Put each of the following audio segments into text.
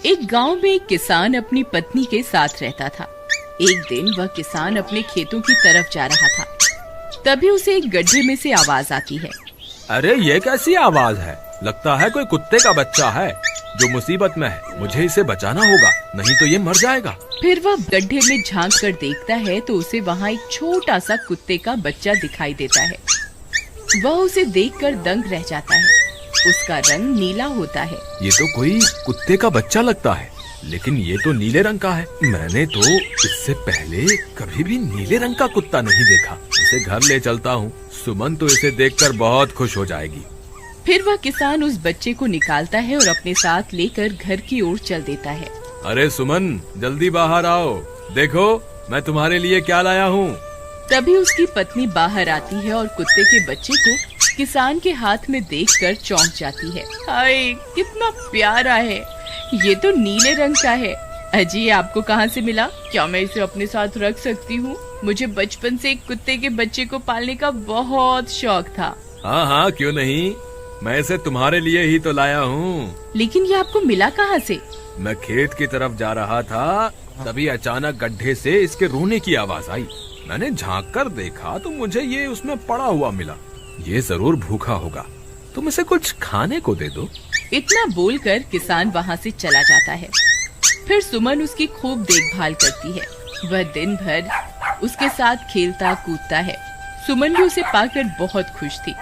एक गांव में एक किसान अपनी पत्नी के साथ रहता था। एक दिन वह किसान अपने खेतों की तरफ जा रहा था। तभी उसे एक गड्ढे में से आवाज आती है। अरे ये कैसी आवाज है? लगता है कोई कुत्ते का बच्चा है जो मुसीबत में है। मुझे इसे बचाना होगा, नहीं तो ये मर जाएगा। फिर वह गड्ढे में झांक कर देखता है तो उसे वहाँ एक छोटा सा कुत्ते का बच्चा दिखाई देता है। वह उसे देखकर दंग रह जाता है। उसका रंग नीला होता है। ये तो कोई कुत्ते का बच्चा लगता है, लेकिन ये तो नीले रंग का है। मैंने तो इससे पहले कभी भी नीले रंग का कुत्ता नहीं देखा। इसे घर ले चलता हूँ। सुमन तो इसे देखकर बहुत खुश हो जाएगी। फिर वह किसान उस बच्चे को निकालता है और अपने साथ लेकर घर की ओर चल देता है। अरे सुमन, जल्दी बाहर आओ, देखो मैं तुम्हारे लिए क्या लाया हूँ। तभी उसकी पत्नी बाहर आती है और कुत्ते के बच्चे को किसान के हाथ में देखकर चौंक जाती है। हाय, कितना प्यारा है! ये तो नीले रंग का है। अजी, ये आपको कहाँ से मिला? क्या मैं इसे अपने साथ रख सकती हूँ? मुझे बचपन से एक कुत्ते के बच्चे को पालने का बहुत शौक था। हाँ हाँ, क्यों नहीं, मैं इसे तुम्हारे लिए ही तो लाया हूँ। लेकिन ये आपको मिला कहाँ से? मैं खेत की तरफ जा रहा था, तभी अचानक गड्ढे से इसके रोने की आवाज आई। मैंने झांक कर देखा तो मुझे ये उसमें पड़ा हुआ मिला। ये जरूर भूखा होगा, तुम इसे कुछ खाने को दे दो। इतना बोलकर किसान वहाँ से चला जाता है। फिर सुमन उसकी खूब देखभाल करती है। वह दिन भर उसके साथ खेलता कूदता है। सुमन भी उसे पाकर बहुत खुश थी।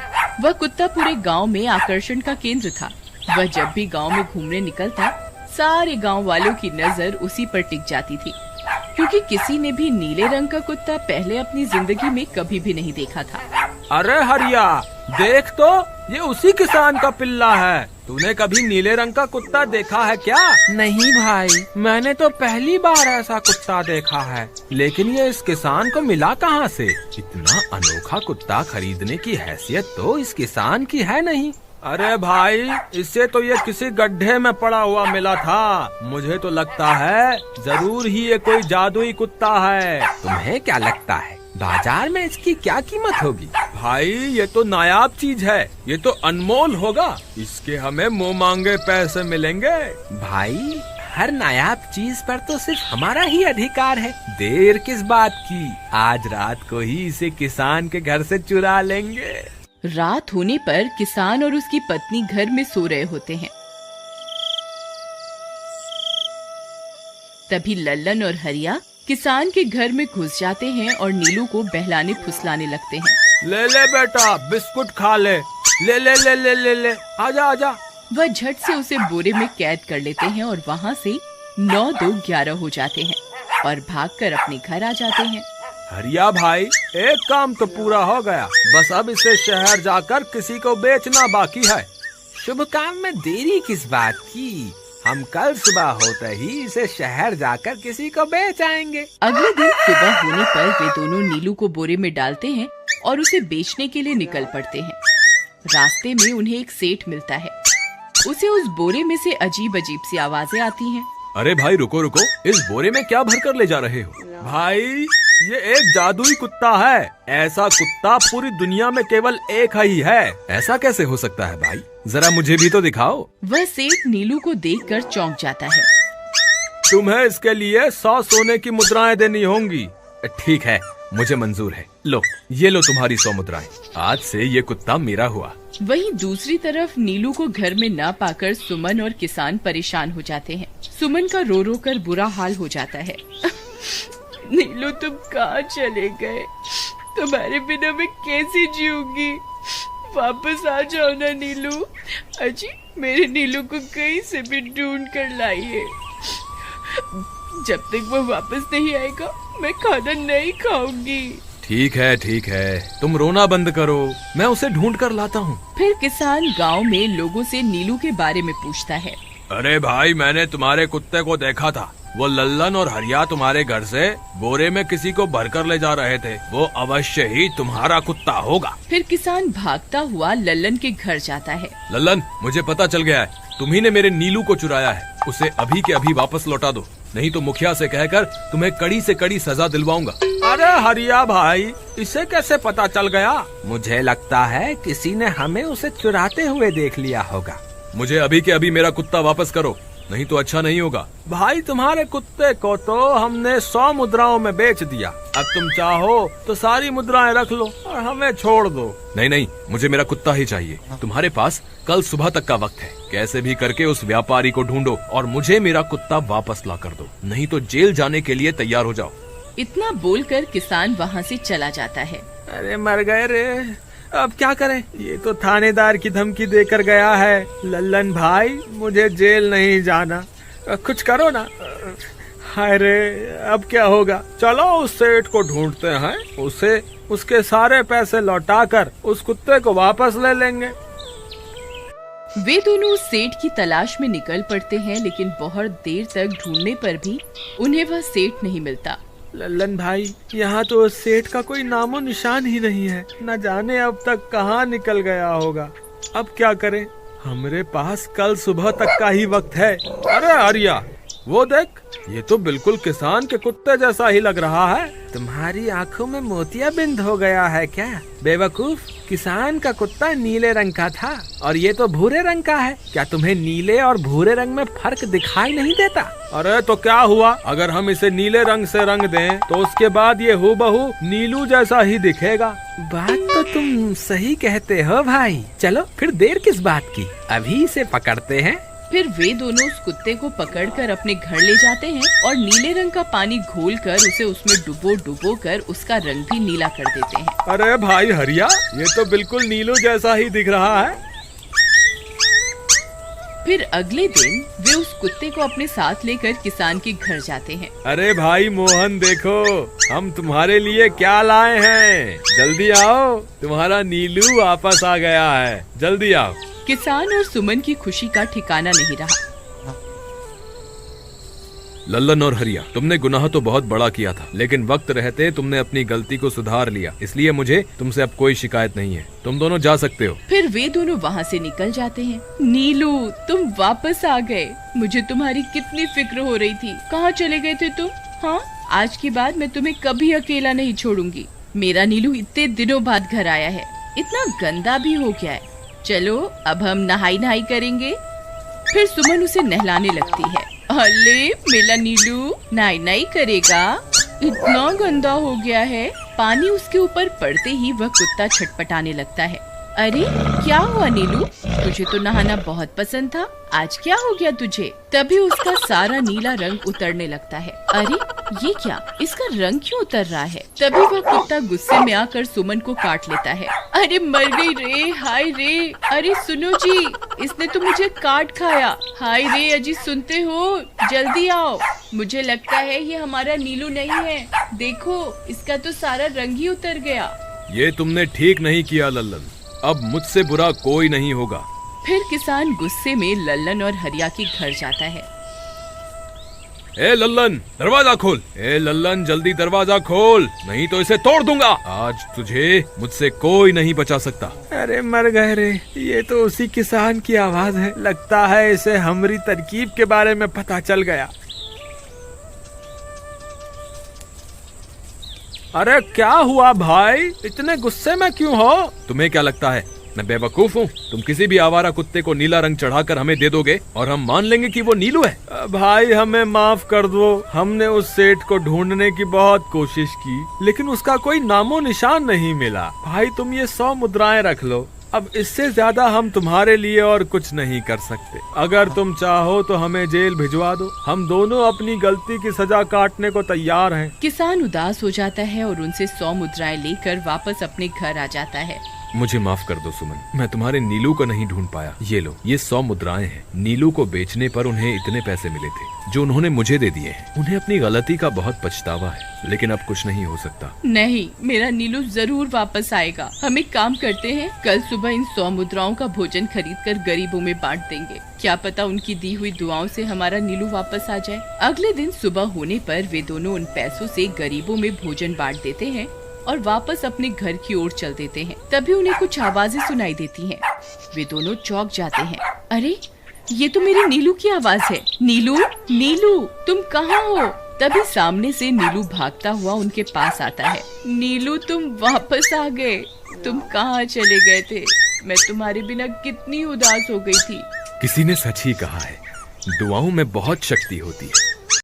वह कुत्ता पूरे गांव में आकर्षण का केंद्र था। वह जब भी गांव में घूमने निकलता, सारे गांव वालों की नजर उसी पर टिक जाती थी, क्योंकि किसी ने भी नीले रंग का कुत्ता पहले अपनी जिंदगी में कभी भी नहीं देखा था। अरे हरिया, देख तो, ये उसी किसान का पिल्ला है। तूने कभी नीले रंग का कुत्ता देखा है क्या? नहीं भाई, मैंने तो पहली बार ऐसा कुत्ता देखा है। लेकिन ये इस किसान को मिला कहाँ से? इतना अनोखा कुत्ता खरीदने की हैसियत तो इस किसान की है नहीं। अरे भाई, इससे तो ये किसी गड्ढे में पड़ा हुआ मिला था। मुझे तो लगता है जरूर ही ये कोई जादुई कुत्ता है। तुम्हें क्या लगता है बाजार में इसकी क्या कीमत होगी? भाई, ये तो नायाब चीज है, ये तो अनमोल होगा। इसके हमें मुँह मांगे पैसे मिलेंगे। भाई, हर नायाब चीज पर तो सिर्फ हमारा ही अधिकार है। देर किस बात की, आज रात को ही इसे किसान के घर से चुरा लेंगे। रात होने पर किसान और उसकी पत्नी घर में सो रहे होते हैं। तभी लल्लन और हरिया किसान के घर में घुस जाते हैं और नीलू को बहलाने फुसलाने लगते हैं। ले ले बेटा, बिस्कुट खा ले। ले ले ले ले ले ले, आजा आजा। वह झट से उसे बोरे में कैद कर लेते हैं और वहाँ से 9-2-11 हो जाते हैं और भागकर अपने घर आ जाते हैं। हरिया भाई, एक काम तो पूरा हो गया, बस अब इसे शहर जाकर किसी को बेचना बाकी है। शुभ काम में देरी किस बात की? हम कल सुबह होते ही इसे शहर जाकर किसी को बेच आएंगे। अगले दिन सुबह होने पर वे दोनों नीलू को बोरे में डालते हैं और उसे बेचने के लिए निकल पड़ते हैं। रास्ते में उन्हें एक सेठ मिलता है। उसे उस बोरे में से अजीब अजीब सी आवाजें आती हैं। अरे भाई, रुको रुको, इस बोरे में क्या भरकर ले जा रहे हो? भाई, ये एक जादुई कुत्ता है। ऐसा कुत्ता पूरी दुनिया में केवल एक ही है। ऐसा कैसे हो सकता है भाई? जरा मुझे भी तो दिखाओ। वह सेठ नीलू को देखकर चौंक जाता है। तुम्हें इसके लिए 100 सोने की मुद्राएं देनी होंगी। ठीक है, मुझे मंजूर है। लो, ये लो तुम्हारी 100 मुद्राएं। आज से ये कुत्ता मेरा हुआ। वहीं दूसरी तरफ नीलू को घर में न पाकर सुमन और किसान परेशान हो जाते हैं। सुमन का रो रो कर बुरा हाल हो जाता है। नीलू, तुम कहाँ चले गए? तुम्हारे बिना मैं कैसे जीऊंगी? वापस आ जाओ ना नीलू। अजी, मेरे नीलू को कहीं से भी ढूंढ कर लाइए। जब तक वो वापस नहीं आएगा, मैं खाना नहीं खाऊंगी। ठीक है, तुम रोना बंद करो, मैं उसे ढूंढ कर लाता हूँ। फिर किसान गांव में लोगों से नीलू के बारे में पूछता है। अरे भाई, मैंने तुम्हारे कुत्ते को देखा था। वो लल्लन और हरिया तुम्हारे घर से बोरे में किसी को भरकर ले जा रहे थे। वो अवश्य ही तुम्हारा कुत्ता होगा। फिर किसान भागता हुआ लल्लन के घर जाता है। लल्लन, मुझे पता चल गया है, तुम्ही ने मेरे नीलू को चुराया है। उसे अभी के अभी वापस लौटा दो, नहीं तो मुखिया से कहकर तुम्हें कड़ी से कड़ी सजा दिलवाऊंगा। अरे हरिया भाई, इसे कैसे पता चल गया? मुझे लगता है किसी ने हमें उसे चुराते हुए देख लिया होगा। मुझे अभी के अभी मेरा कुत्ता वापस करो, नहीं तो अच्छा नहीं होगा। भाई तुम्हारे कुत्ते को तो हमने 100 मुद्राओं में बेच दिया, अब तुम चाहो तो सारी मुद्राएं रख लो और हमें छोड़ दो। नहीं नहीं, मुझे मेरा कुत्ता ही चाहिए। तुम्हारे पास कल सुबह तक का वक्त है, कैसे भी करके उस व्यापारी को ढूंढो और मुझे मेरा कुत्ता वापस ला कर दो, नहीं तो जेल जाने के लिए तैयार हो जाओ। इतना बोलकर किसान वहाँ से चला जाता है। अरे मर गए रे, अब क्या करें, ये तो थानेदार की धमकी देकर गया है। लल्लन भाई, मुझे जेल नहीं जाना, कुछ करो ना। हाय रे, अब क्या होगा। चलो उस सेठ को ढूंढते हैं, उसे उसके सारे पैसे लौटाकर उस कुत्ते को वापस ले लेंगे। वे दोनों उस सेठ की तलाश में निकल पड़ते हैं, लेकिन बहुत देर तक ढूंढने पर भी उन्हें वह सेठ नहीं मिलता। लल्लन भाई, यहाँ तो उस सेठ का कोई नामो निशान ही नहीं है, न जाने अब तक कहाँ निकल गया होगा। अब क्या करें, हमारे पास कल सुबह तक का ही वक्त है। अरे आर्या, वो देख, ये तो बिल्कुल किसान के कुत्ते जैसा ही लग रहा है। तुम्हारी आंखों में मोतियाबिंद हो गया है क्या बेवकूफ? किसान का कुत्ता नीले रंग का था और ये तो भूरे रंग का है। क्या तुम्हें नीले और भूरे रंग में फर्क दिखाई नहीं देता? अरे तो क्या हुआ, अगर हम इसे नीले रंग से रंग दें तो उसके बाद ये हूबहू नीलू जैसा ही दिखेगा। बात तो तुम सही कहते हो भाई, चलो फिर देर किस बात की, अभी इसे पकड़ते हैं। फिर वे दोनों उस कुत्ते को पकड़कर अपने घर ले जाते हैं और नीले रंग का पानी घोलकर उसे उसमें डुबो कर उसका रंग भी नीला कर देते हैं। अरे भाई हरिया, ये तो बिल्कुल नीलू जैसा ही दिख रहा है। फिर अगले दिन वे उस कुत्ते को अपने साथ लेकर किसान के घर जाते हैं। अरे भाई मोहन, देखो हम तुम्हारे लिए क्या लाए हैं, जल्दी आओ, तुम्हारा नीलू वापस आ गया है, जल्दी आओ। किसान और सुमन की खुशी का ठिकाना नहीं रहा। लल्लन और हरिया, तुमने गुनाह तो बहुत बड़ा किया था, लेकिन वक्त रहते तुमने अपनी गलती को सुधार लिया, इसलिए मुझे तुमसे अब कोई शिकायत नहीं है, तुम दोनों जा सकते हो। फिर वे दोनों वहाँ से निकल जाते हैं। नीलू, तुम वापस आ गए, मुझे तुम्हारी कितनी फिक्र हो रही थी, कहाँ चले गए थे तुम? हाँ, आज के बाद मैं तुम्हें कभी अकेला नहीं छोड़ूंगी। मेरा नीलू इतने दिनों बाद घर आया है, इतना गंदा भी हो गया है। चलो अब हम नहाई करेंगे। फिर सुमन उसे नहलाने लगती है। अले मेरा नीलू नहाई करेगा, इतना गंदा हो गया है। पानी उसके ऊपर पड़ते ही वह कुत्ता छटपटाने लगता है। अरे क्या हुआ नीलू, तुझे तो नहाना बहुत पसंद था, आज क्या हो गया तुझे? तभी उसका सारा नीला रंग उतरने लगता है। अरे ये क्या, इसका रंग क्यों उतर रहा है? तभी वह कुत्ता गुस्से में आकर सुमन को काट लेता है। अरे मर गई रे, हाय रे, अरे सुनो जी, इसने तो मुझे काट खाया। हाय रे अजी, सुनते हो, जल्दी आओ, मुझे लगता है ये हमारा नीलू नहीं है, देखो इसका तो सारा रंग ही उतर गया। ये तुमने ठीक नहीं किया लल्लन, अब मुझसे बुरा कोई नहीं होगा। फिर किसान गुस्से में लल्लन और हरिया के घर जाता है। ए लल्लन, दरवाजा खोल। ए लल्लन, जल्दी दरवाजा खोल, नहीं तो इसे तोड़ दूंगा। आज तुझे मुझसे कोई नहीं बचा सकता। अरे मर गए रे, ये तो उसी किसान की आवाज है, लगता है इसे हमारी तरकीब के बारे में पता चल गया। अरे क्या हुआ भाई, इतने गुस्से में क्यों हो? तुम्हें क्या लगता है मैं बेवकूफ हूँ? तुम किसी भी आवारा कुत्ते को नीला रंग चढ़ाकर हमें दे दोगे और हम मान लेंगे कि वो नीलू है? भाई हमें माफ कर दो, हमने उस सेठ को ढूंढने की बहुत कोशिश की, लेकिन उसका कोई नामो निशान नहीं मिला। भाई तुम ये 100 मुद्राएं रख लो, अब इससे ज्यादा हम तुम्हारे लिए और कुछ नहीं कर सकते। अगर तुम चाहो तो हमें जेल भिजवा दो, हम दोनों अपनी गलती की सजा काटने को तैयार हैं। किसान उदास हो जाता है और उनसे 100 मुद्राएं लेकर वापस अपने घर आ जाता है। मुझे माफ कर दो सुमन, मैं तुम्हारे नीलू को नहीं ढूंढ पाया। ये लो, ये 100 मुद्राएं हैं। नीलू को बेचने पर उन्हें इतने पैसे मिले थे जो उन्होंने मुझे दे दिए हैं। उन्हें अपनी गलती का बहुत पछतावा है, लेकिन अब कुछ नहीं हो सकता। नहीं, मेरा नीलू जरूर वापस आएगा। हम एक काम करते हैं, कल सुबह इन 100 मुद्राओं का भोजन खरीदकर गरीबों में बांट देंगे। क्या पता उनकी दी हुई दुआओं से हमारा नीलू वापस आ जाए। अगले दिन सुबह होने पर वे दोनों उन पैसों से गरीबों में भोजन बांट देते हैं और वापस अपने घर की ओर चल देते हैं। तभी उन्हें कुछ आवाजें सुनाई देती हैं। वे दोनों चौंक जाते हैं। अरे ये तो मेरे नीलू की आवाज है। नीलू, नीलू तुम कहाँ हो? तभी सामने से नीलू भागता हुआ उनके पास आता है। नीलू तुम वापस आ गए, तुम कहाँ चले गए थे? मैं तुम्हारे बिना कितनी उदास हो गई थी। किसी ने सच ही कहा है, दुआओं में बहुत शक्ति होती है।